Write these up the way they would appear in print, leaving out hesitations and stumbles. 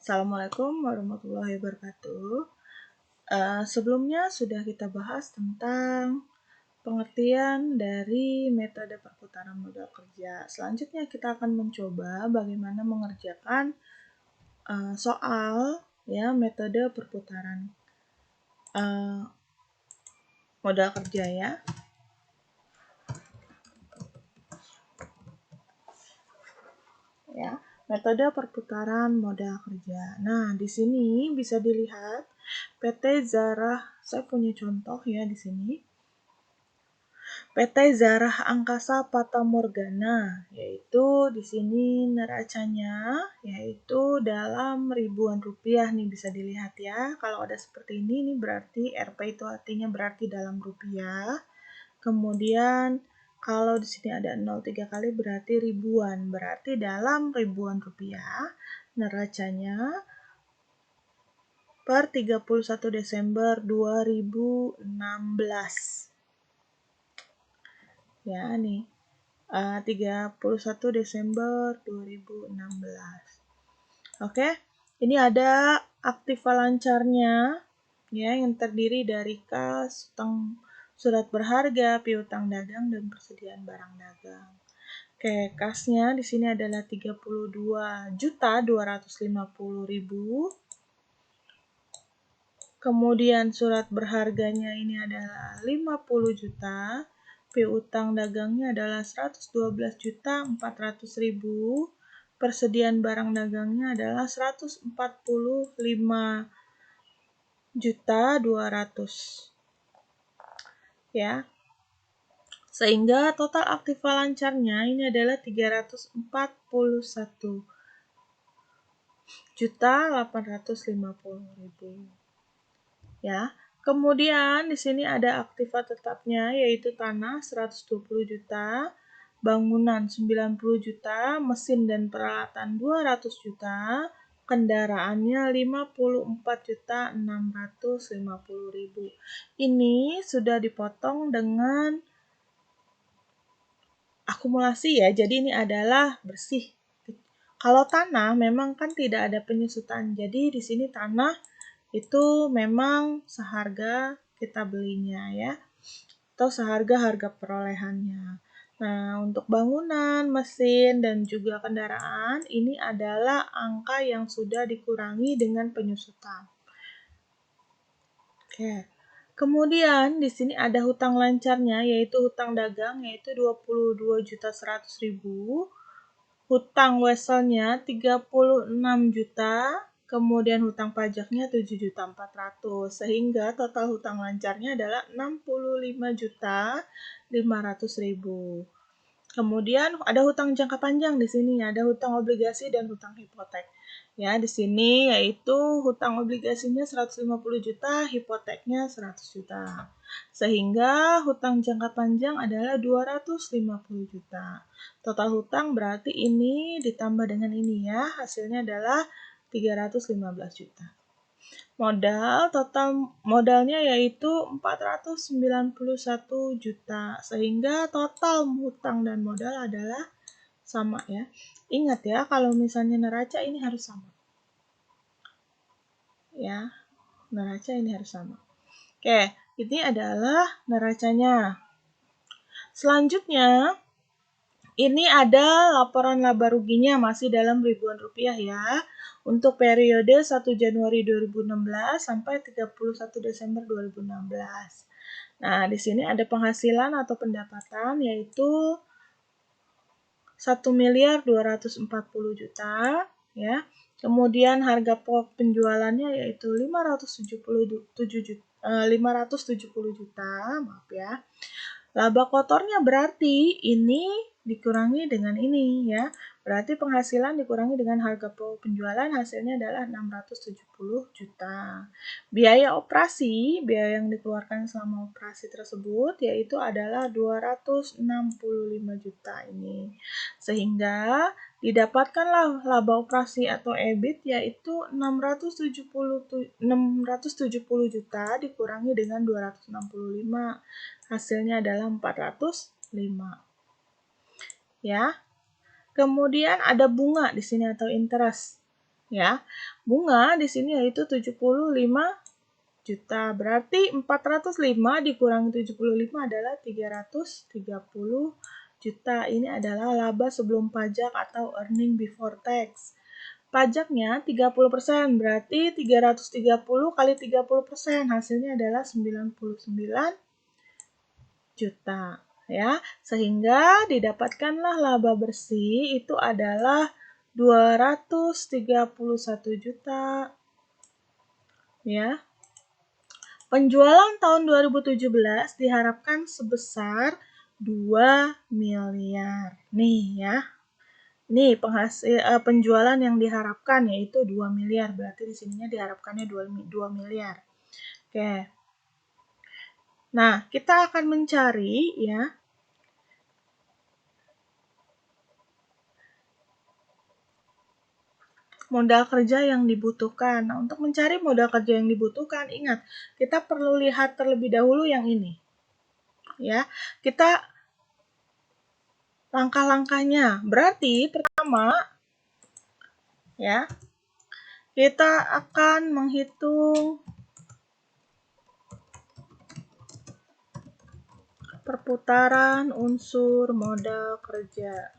Assalamualaikum warahmatullahi wabarakatuh. Sebelumnya sudah kita bahas tentang pengertian dari metode perputaran modal kerja. Selanjutnya kita akan mencoba bagaimana mengerjakan soal ya metode perputaran modal kerja ya. Ya, metode perputaran modal kerja. Nah, di sini bisa dilihat PT Zarah, saya punya contoh ya di sini. PT Zarah Angkasa Fata Morgana, yaitu di sini neracanya yaitu dalam ribuan rupiah nih, bisa dilihat ya. Kalau ada seperti ini berarti Rp itu artinya berarti dalam rupiah. Kemudian kalau di sini ada 0 3 kali berarti ribuan, berarti dalam ribuan rupiah. Neracanya per 31 Desember 2016. Ya, nih. 31 Desember 2016. Oke, ini ada aktiva lancarnya ya, yang terdiri dari kas, surat berharga, piutang dagang, dan persediaan barang dagang. Oke, kasnya di sini adalah 32.250.000. Kemudian surat berharganya ini adalah 50 juta. Piutang dagangnya adalah 112.400.000. Persediaan barang dagangnya adalah 145.200.000. Ya. Sehingga total aktiva lancarnya ini adalah 341.850.000. Ya. Kemudian di sini ada aktiva tetapnya yaitu tanah 120 juta, bangunan 90 juta, mesin dan peralatan 200 juta, kendaraannya 54.650.000. Ini sudah dipotong dengan akumulasi ya, jadi ini adalah bersih. Kalau tanah memang kan tidak ada penyusutan, jadi di sini tanah itu memang seharga kita belinya ya, atau seharga harga perolehannya. Nah, untuk bangunan, mesin, dan juga kendaraan, ini adalah angka yang sudah dikurangi dengan penyusutan. Oke. Kemudian di sini ada hutang lancarnya yaitu hutang dagang yaitu 22.100.000, hutang weselnya 36 juta, kemudian hutang pajaknya 7.400.000, sehingga total hutang lancarnya adalah 65.500.000. Kemudian ada hutang jangka panjang di sini, ada hutang obligasi dan hutang hipotek. Ya, di sini yaitu hutang obligasinya 150 juta, hipoteknya 100 juta. Sehingga hutang jangka panjang adalah 250 juta. Total hutang berarti ini ditambah dengan ini ya, hasilnya adalah 315 juta. Total modalnya yaitu 491 juta, sehingga total hutang dan modal adalah sama ya. Ingat ya, kalau misalnya neraca ini harus sama. Ya, neraca ini harus sama. Oke, ini adalah neracanya. Selanjutnya, ini ada laporan laba ruginya masih dalam ribuan rupiah ya. Untuk periode 1 Januari 2016 sampai 31 Desember 2016. Nah, di sini ada penghasilan atau pendapatan yaitu 1.240.000.000 ya. Kemudian harga pokok penjualannya yaitu 570 juta, maaf ya. Laba kotornya berarti ini dikurangi dengan ini ya. Berarti penghasilan dikurangi dengan harga pokok penjualan, hasilnya adalah 670 juta. Biaya operasi, biaya yang dikeluarkan selama operasi tersebut yaitu adalah 265 juta ini. Sehingga didapatkanlah laba operasi atau EBIT yaitu 670 juta dikurangi dengan 265. Hasilnya adalah 405. Ya. Kemudian ada bunga di sini atau interest. Ya, bunga di sini yaitu 75 juta. Berarti 405 dikurangi 75 adalah 330 juta. Ini adalah laba sebelum pajak atau earning before tax. Pajaknya 30%, berarti 330 kali 30%, hasilnya adalah 99 juta. Ya, sehingga didapatkanlah laba bersih itu adalah 231 juta. Ya. Penjualan tahun 2017 diharapkan sebesar 2 miliar. Nih ya. Nih penjualan yang diharapkan yaitu 2 miliar. Berarti di sininya diharapkannya 2 miliar. Oke. Nah, kita akan mencari ya modal kerja yang dibutuhkan. Nah, untuk mencari modal kerja yang dibutuhkan, ingat, kita perlu lihat terlebih dahulu yang ini. Ya, kita langkah-langkahnya. Berarti pertama ya, kita akan menghitung perputaran unsur modal kerja.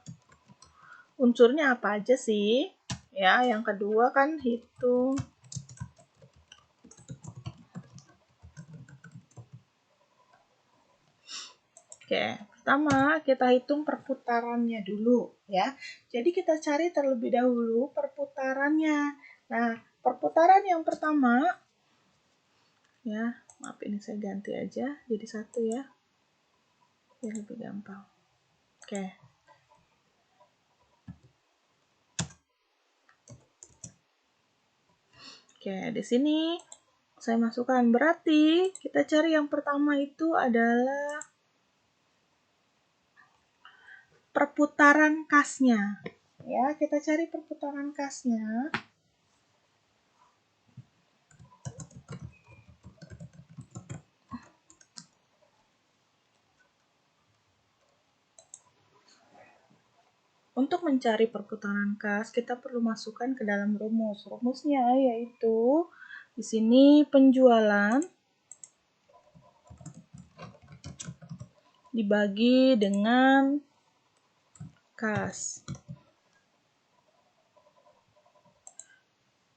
Unsurnya apa aja sih? Ya, yang kedua kan hitung Oke, pertama kita hitung perputarannya dulu ya. Jadi kita cari terlebih dahulu perputarannya. Nah, perputaran yang pertama ya, maaf ini saya ganti aja jadi satu ya. Biar lebih gampang. Oke. Oke, di sini saya masukkan. Berarti kita cari yang pertama itu adalah perputaran kasnya. Ya, kita cari perputaran kasnya. Untuk mencari perputaran kas, kita perlu masukkan ke dalam rumus. Rumusnya yaitu di sini penjualan dibagi dengan kas.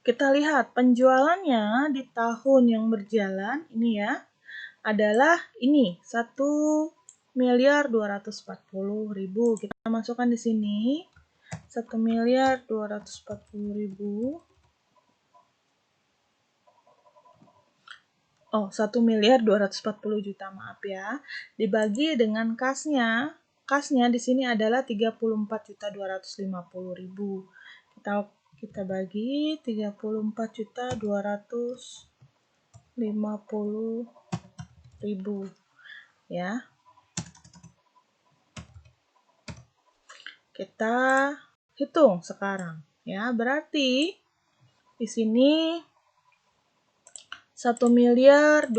Kita lihat penjualannya di tahun yang berjalan ini ya adalah ini 1.240.000. Kita masukkan di sini 1.240.000. Oh, 1.240 juta, maaf ya. Dibagi dengan kasnya. Kasnya di sini adalah 34.250.000. Kita bagi 34.250.000 ya. Kita hitung sekarang ya. Berarti di sini 1.240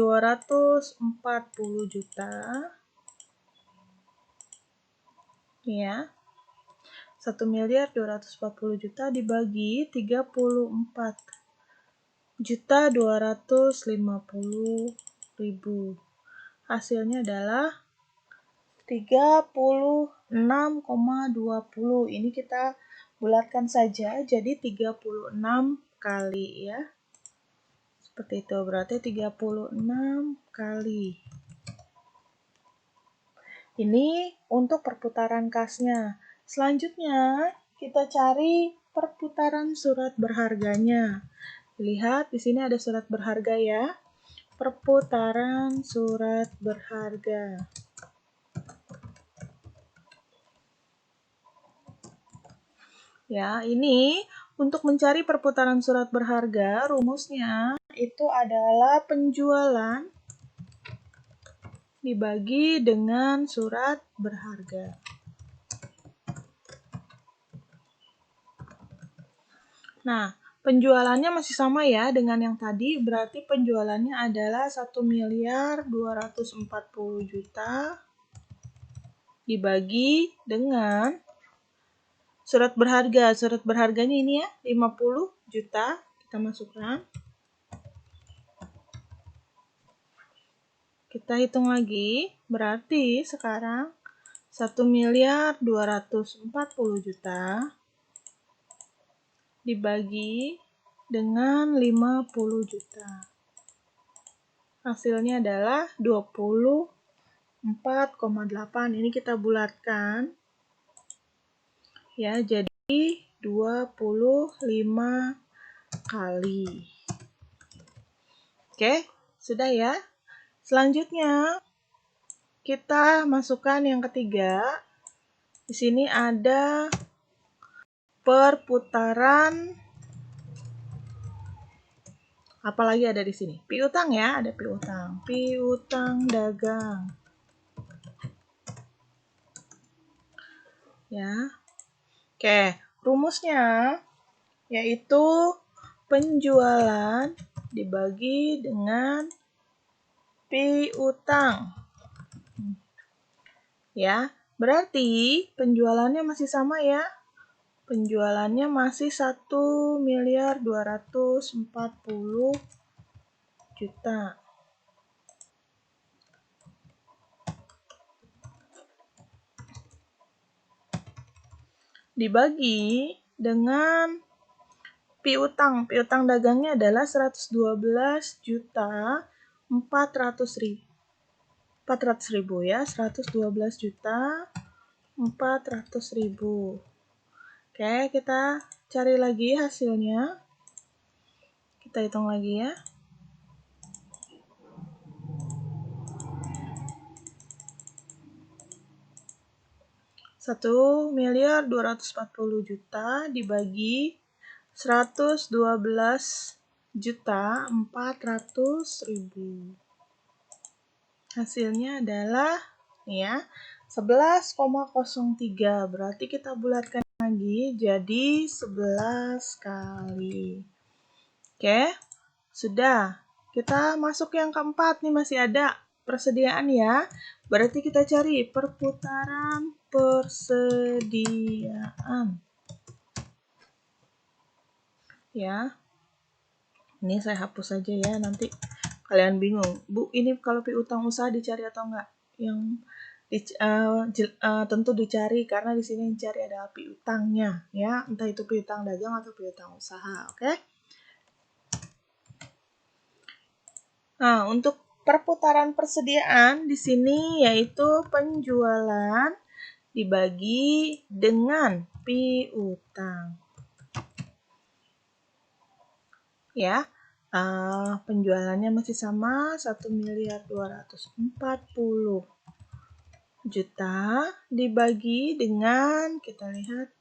juta ya. 1.240 juta dibagi 34.250.000. Hasilnya adalah 36,20. Ini kita bulatkan saja jadi 36 kali ya. Seperti itu, berarti 36 kali. Ini untuk perputaran kasnya. Selanjutnya, kita cari perputaran surat berharganya. Lihat, di sini ada surat berharga ya. Perputaran surat berharga. Ya, ini untuk mencari perputaran surat berharga, rumusnya itu adalah penjualan dibagi dengan surat berharga. Nah, penjualannya masih sama ya dengan yang tadi, berarti penjualannya adalah 1.240 juta dibagi dengan surat berharga. Surat berharganya ini ya, 50 juta. Kita masukkan. Kita hitung lagi, berarti sekarang 1.240.000.000 dibagi dengan 50 juta. Hasilnya adalah 24,8. Ini kita bulatkan. Ya, jadi 25 kali. Oke, sudah ya. Selanjutnya, kita masukkan yang ketiga. Di sini ada perputaran, apalagi ada di sini? Piutang ya, ada piutang. Piutang dagang. Ya. Oke, rumusnya yaitu penjualan dibagi dengan piutang. Ya, berarti penjualannya masih sama ya. Penjualannya masih 1.240.000.000. Dibagi dengan piutang. Piutang dagangnya adalah 112.400.000 ya, 112.400.000. Oke, kita cari lagi hasilnya. Kita hitung lagi ya. 1.240.000.000 dibagi 112.400.000. Hasilnya adalah ya 11,03. Berarti kita bulatkan lagi jadi 11 kali. Oke, sudah. Kita masuk yang keempat nih, masih ada persediaan ya. Berarti kita cari perputaran persediaan. Ya. Ini saya hapus saja ya, nanti kalian bingung. Bu, ini kalau piutang usaha dicari atau enggak? Yang tentu dicari karena di sini yang dicari adalah piutangnya ya, entah itu piutang dagang atau piutang usaha, oke? Nah, untuk perputaran persediaan di sini yaitu penjualan dibagi dengan piutang. Ya, penjualannya masih sama 1.240.000.000 dibagi dengan, kita lihat,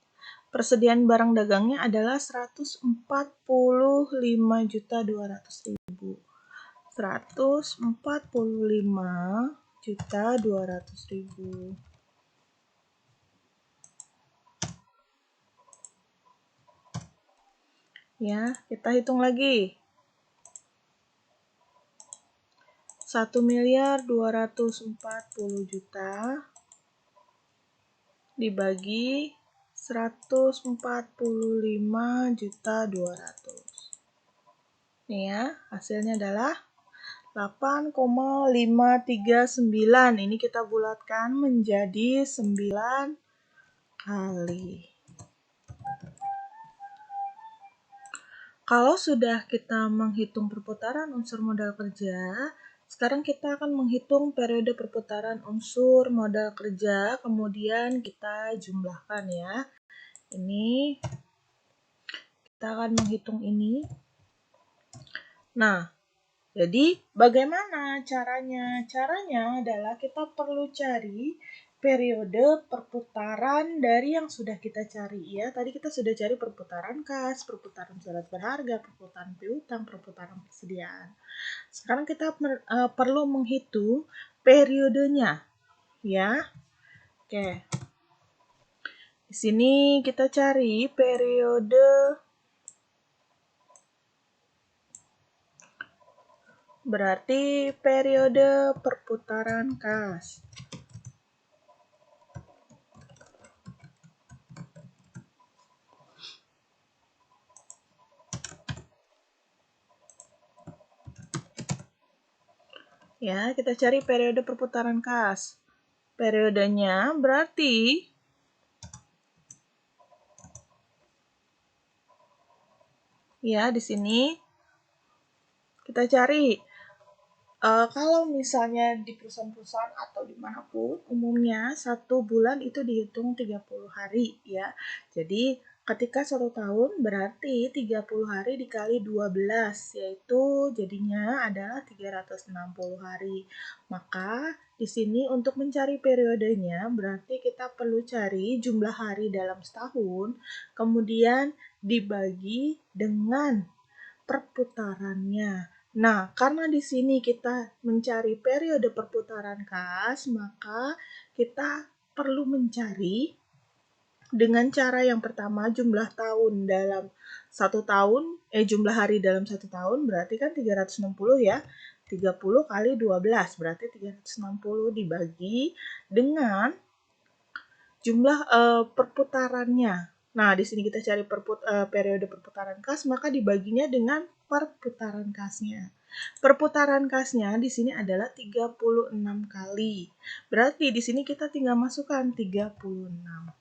persediaan barang dagangnya adalah 145.200.000. 145.200.000. Ya, kita hitung lagi. 1.240.000.000 dibagi 145.200.000. Nih ya, hasilnya adalah 8,539. Ini kita bulatkan menjadi 9 kali. Kalau sudah kita menghitung perputaran unsur modal kerja, sekarang kita akan menghitung periode perputaran unsur modal kerja, kemudian kita jumlahkan ya. Ini kita akan menghitung ini. Nah, jadi bagaimana caranya? Caranya adalah kita perlu cari periode perputaran dari yang sudah kita cari ya. Tadi kita sudah cari perputaran kas, perputaran surat berharga, perputaran piutang, perputaran persediaan. Sekarang kita perlu menghitung periodenya ya. Oke. Di sini kita cari periode, berarti periode perputaran kas. Ya, kita cari periode perputaran kas. Periodenya berarti ya di sini kita cari kalau misalnya di perusahaan-perusahaan atau dimanapun, umumnya 1 bulan itu dihitung 30 hari ya. Jadi ketika 1 tahun berarti 30 hari dikali 12, yaitu jadinya adalah 360 hari. Maka di sini untuk mencari periodenya berarti kita perlu cari jumlah hari dalam setahun, kemudian dibagi dengan perputarannya. Nah, karena di sini kita mencari periode perputaran kas, maka kita perlu mencari dengan cara yang pertama jumlah tahun dalam 1 tahun, jumlah hari dalam 1 tahun berarti kan 360 ya. 30 kali 12 berarti 360 dibagi dengan jumlah perputarannya. Nah, di sini kita cari periode perputaran kas, maka dibaginya dengan perputaran kasnya. Perputaran kasnya di sini adalah 36 kali. Berarti di sini kita tinggal masukkan 36.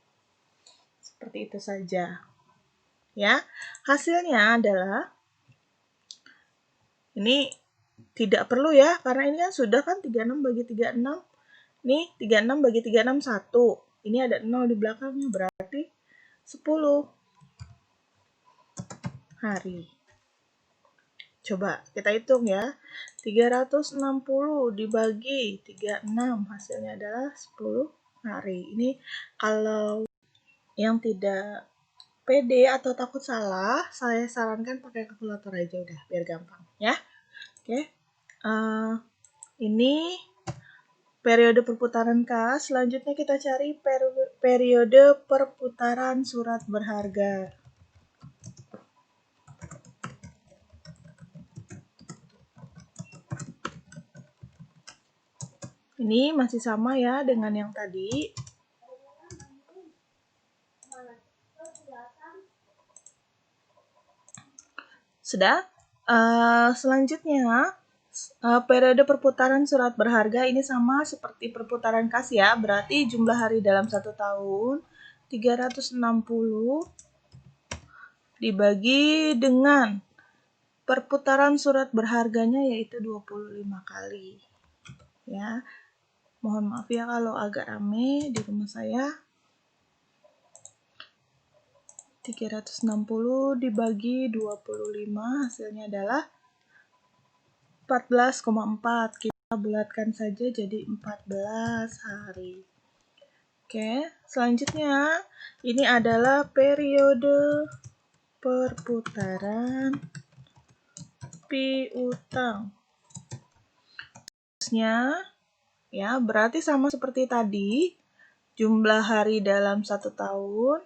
Seperti itu saja. Ya. Hasilnya adalah ini tidak perlu ya, karena ini kan sudah kan 36 bagi 36. Nih, 36 bagi 36 1. Ini ada 0 di belakangnya, berarti 10 hari. Coba kita hitung ya. 360 dibagi 36 hasilnya adalah 10 hari. Ini kalau yang tidak pede atau takut salah, saya sarankan pakai kalkulator aja udah biar gampang ya. Oke. Ini periode perputaran kas. Selanjutnya kita cari periode perputaran surat berharga. Ini masih sama ya dengan yang tadi. Sudah? Selanjutnya, periode perputaran surat berharga ini sama seperti perputaran kas ya. Berarti jumlah hari dalam 1 tahun 360 dibagi dengan perputaran surat berharganya yaitu 25 kali. Ya. Mohon maaf ya kalau agak rame di rumah saya. 360 dibagi 25 hasilnya adalah 14,4. Kita bulatkan saja jadi 14 hari. Oke, selanjutnya ini adalah periode perputaran piutang. Ya, berarti sama seperti tadi, jumlah hari dalam 1 tahun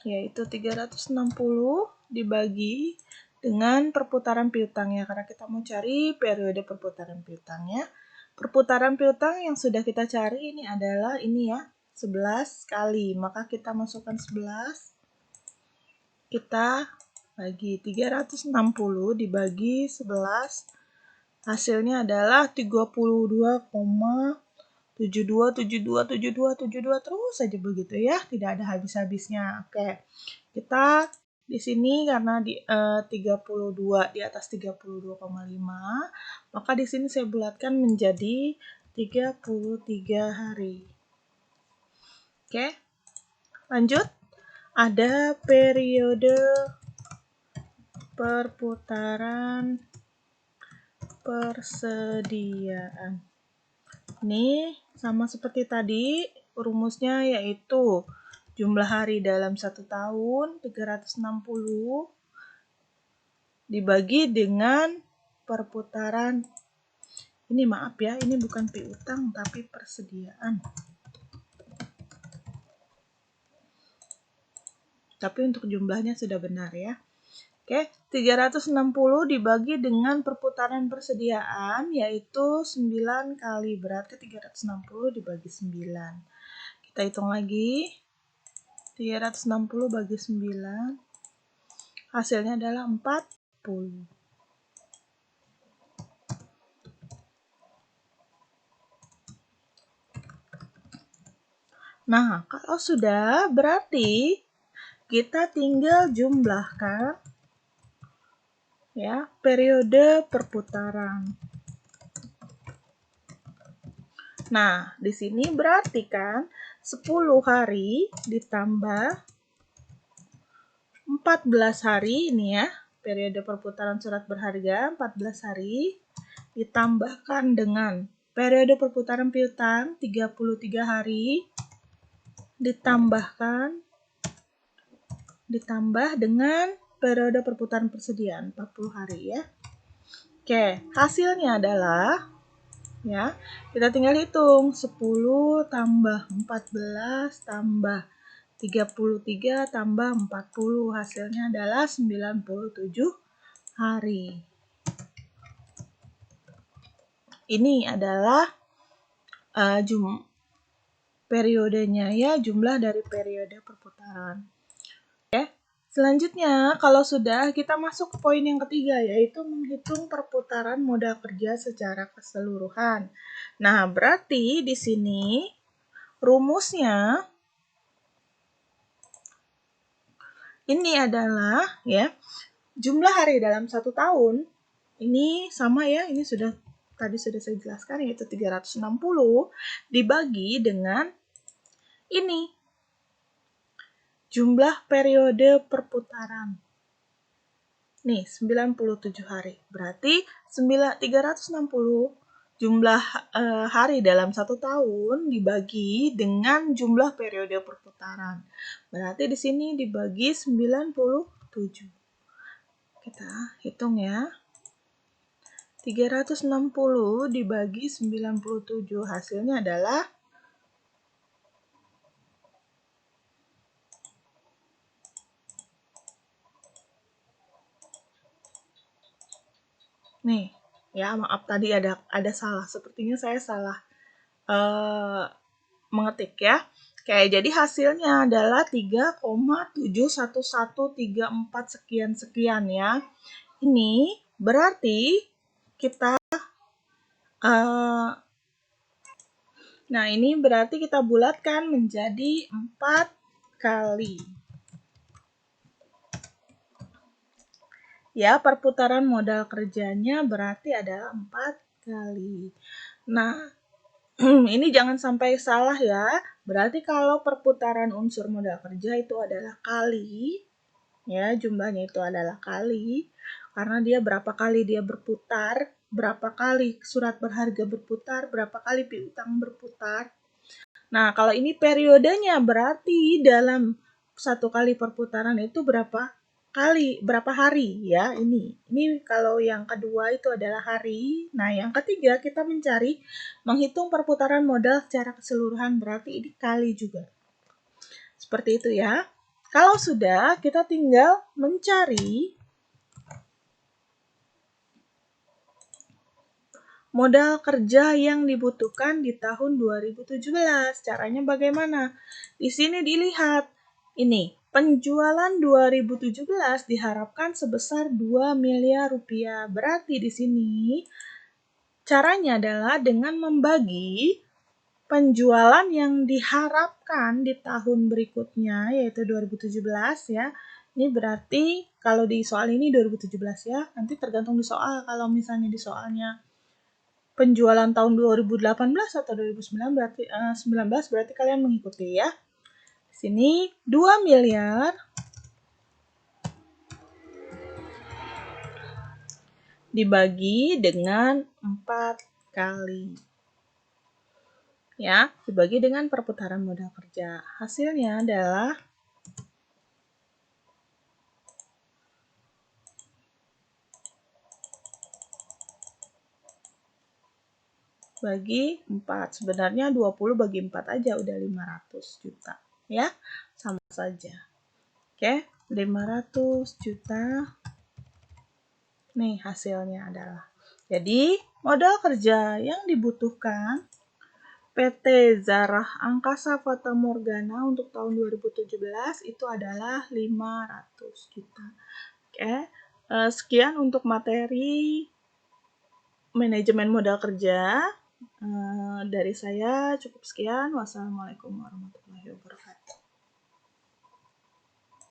yaitu 360 dibagi dengan perputaran piutangnya, karena kita mau cari periode perputaran piutangnya. Perputaran piutang yang sudah kita cari ini adalah ini ya, 11 kali. Maka kita masukkan 11. Kita bagi 360 dibagi 11. Hasilnya adalah 32,72 terus saja begitu ya, tidak ada habis-habisnya. Oke. Kita di sini karena di 32 di atas 32,5, maka di sini saya bulatkan menjadi 33 hari. Oke. Lanjut. Ada periode perputaran persediaan. Ini sama seperti tadi, rumusnya yaitu jumlah hari dalam 1 tahun 360 dibagi dengan perputaran. Ini maaf ya, ini bukan piutang tapi persediaan. Tapi untuk jumlahnya sudah benar ya. Oke, 360 dibagi dengan perputaran persediaan yaitu 9 kali. Berarti 360 dibagi 9. Kita hitung lagi. 360 bagi 9. Hasilnya adalah 40. Nah, kalau sudah berarti kita tinggal jumlahkan ya periode perputaran. Nah, di sini berarti kan 10 hari ditambah 14 hari ini ya, periode perputaran surat berharga 14 hari ditambahkan dengan periode perputaran piutang 33 hari ditambah dengan periode perputaran persediaan 40 hari ya. Oke, hasilnya adalah ya, kita tinggal hitung 10 tambah 14 tambah 33 tambah 40, hasilnya adalah 97 hari. Ini adalah periodenya ya, jumlah dari periode perputaran. Oke. Selanjutnya, kalau sudah kita masuk ke poin yang ketiga, yaitu menghitung perputaran modal kerja secara keseluruhan. Nah, berarti di sini rumusnya ini adalah ya jumlah hari dalam 1 tahun. Ini sama ya, ini tadi sudah saya jelaskan, yaitu 360 dibagi dengan ini jumlah periode perputaran. Nih, 97 hari. Berarti 360 jumlah hari dalam 1 tahun dibagi dengan jumlah periode perputaran. Berarti di sini dibagi 97. Kita hitung ya. 360 dibagi 97, hasilnya adalah nih, ya maaf tadi ada salah. Sepertinya saya salah mengetik ya. Oke, jadi hasilnya adalah 3,71134 sekian ya. Ini berarti kita nah ini berarti kita bulatkan menjadi 4 kali. Ya, perputaran modal kerjanya berarti adalah 4 kali. Nah, ini jangan sampai salah ya. Berarti kalau perputaran unsur modal kerja itu adalah kali, ya jumlahnya itu adalah kali, karena dia berapa kali dia berputar, berapa kali surat berharga berputar, berapa kali piutang berputar. Nah, kalau ini periodenya berarti dalam 1 kali perputaran itu berapa hari ya ini kalau yang kedua itu adalah hari. Nah, yang ketiga kita menghitung perputaran modal secara keseluruhan, berarti ini kali juga. Seperti itu ya. Kalau sudah, kita tinggal mencari modal kerja yang dibutuhkan di tahun 2017. Caranya bagaimana? Di sini dilihat ini penjualan 2017 diharapkan sebesar 2 miliar rupiah. Berarti di sini caranya adalah dengan membagi penjualan yang diharapkan di tahun berikutnya, yaitu 2017 ya. Ini berarti kalau di soal ini 2017 ya. Nanti tergantung di soal. Kalau misalnya di soalnya penjualan tahun 2018 atau 2019 berarti kalian mengikuti ya. Di sini 2 miliar dibagi dengan 4 kali. Ya, dibagi dengan perputaran modal kerja. Hasilnya adalah bagi 4. Sebenarnya 20 bagi 4 aja udah 500 juta. Ya, sama saja. Oke, 500 juta. Nih hasilnya adalah. Jadi, modal kerja yang dibutuhkan PT Zarah Angkasa Fata Morgana untuk tahun 2017 itu adalah 500 juta. Oke, sekian untuk materi manajemen modal kerja. Dari saya cukup sekian. Wassalamualaikum warahmatullahi wabarakatuh.